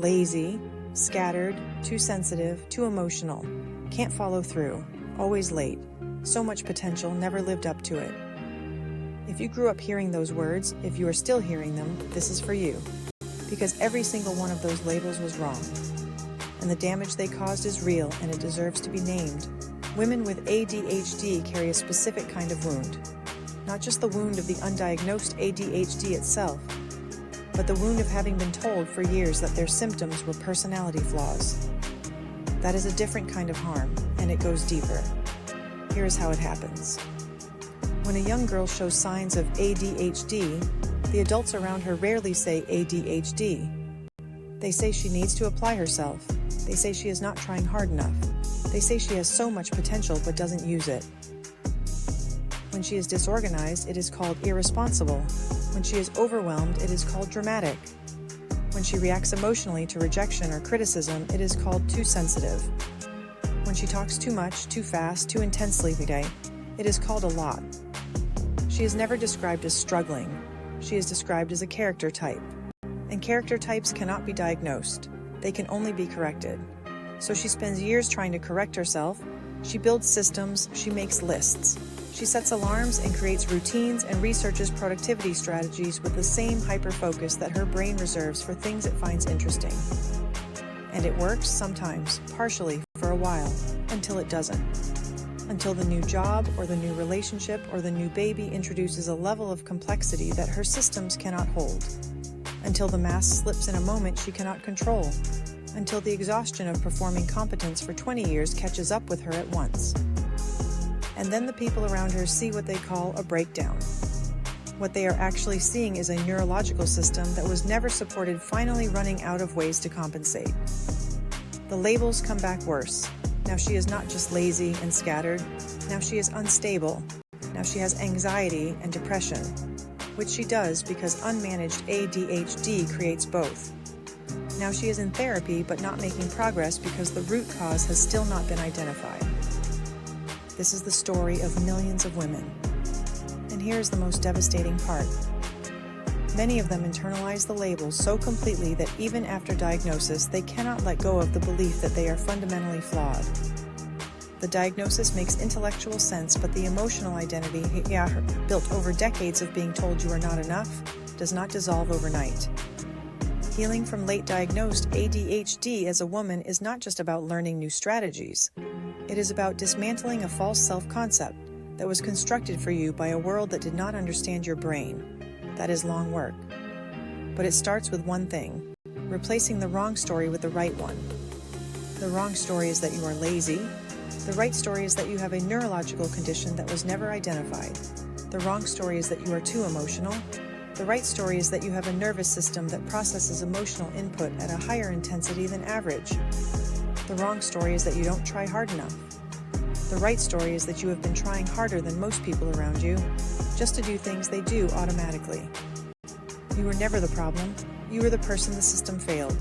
lazy, scattered, too sensitive, too emotional, can't follow through, always late, so much potential, never lived up to it. If you grew up hearing those words, if you are still hearing them, this is for you. Because every single one of those labels was wrong. And the damage they caused is real, and it deserves to be named. Women with ADHD carry a specific kind of wound. Not just the wound of the undiagnosed ADHD itself, but the wound of having been told for years that their symptoms were personality flaws. That is a different kind of harm, and it goes deeper. Here is how it happens. When a young girl shows signs of ADHD, the adults around her rarely say ADHD. They say she needs to apply herself. They say she is not trying hard enough. They say she has so much potential but doesn't use it. When she is disorganized, it is called irresponsible. When she is overwhelmed, it is called dramatic. When she reacts emotionally to rejection or criticism, it is called too sensitive. When she talks too much, too fast, too intensely every day, it is called a lot. She is never described as struggling. She is described as a character type. And character types cannot be diagnosed. They can only be corrected. So she spends years trying to correct herself. She builds systems, she makes lists. She sets alarms and creates routines and researches productivity strategies with the same hyper-focus that her brain reserves for things it finds interesting. And it works sometimes, partially, for a while, until it doesn't. Until the new job or the new relationship or the new baby introduces a level of complexity that her systems cannot hold. Until the mask slips in a moment she cannot control. Until the exhaustion of performing competence for 20 years catches up with her at once. And then the people around her see what they call a breakdown. What they are actually seeing is a neurological system that was never supported finally running out of ways to compensate. The labels come back worse. Now she is not just lazy and scattered. Now she is unstable. Now she has anxiety and depression, which she does because unmanaged ADHD creates both. Now she is in therapy but not making progress because the root cause has still not been identified. This is the story of millions of women. And here's the most devastating part. Many of them internalize the labels so completely that even after diagnosis, they cannot let go of the belief that they are fundamentally flawed. The diagnosis makes intellectual sense, but the emotional identity, built over decades of being told you are not enough, does not dissolve overnight. Healing from late diagnosed ADHD as a woman is not just about learning new strategies. It is about dismantling a false self-concept that was constructed for you by a world that did not understand your brain. That is long work. But it starts with one thing: replacing the wrong story with the right one. The wrong story is that you are lazy. The right story is that you have a neurological condition that was never identified. The wrong story is that you are too emotional. The right story is that you have a nervous system that processes emotional input at a higher intensity than average. The wrong story is that you don't try hard enough. The right story is that you have been trying harder than most people around you, just to do things they do automatically. You were never the problem. You were the person the system failed.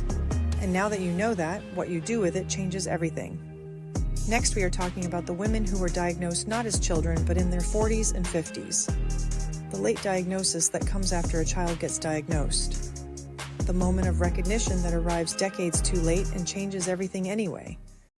And now that you know that, what you do with it changes everything. Next, we are talking about the women who were diagnosed not as children, but in their 40s and 50s. The late diagnosis that comes after a child gets diagnosed. The moment of recognition that arrives decades too late and changes everything anyway.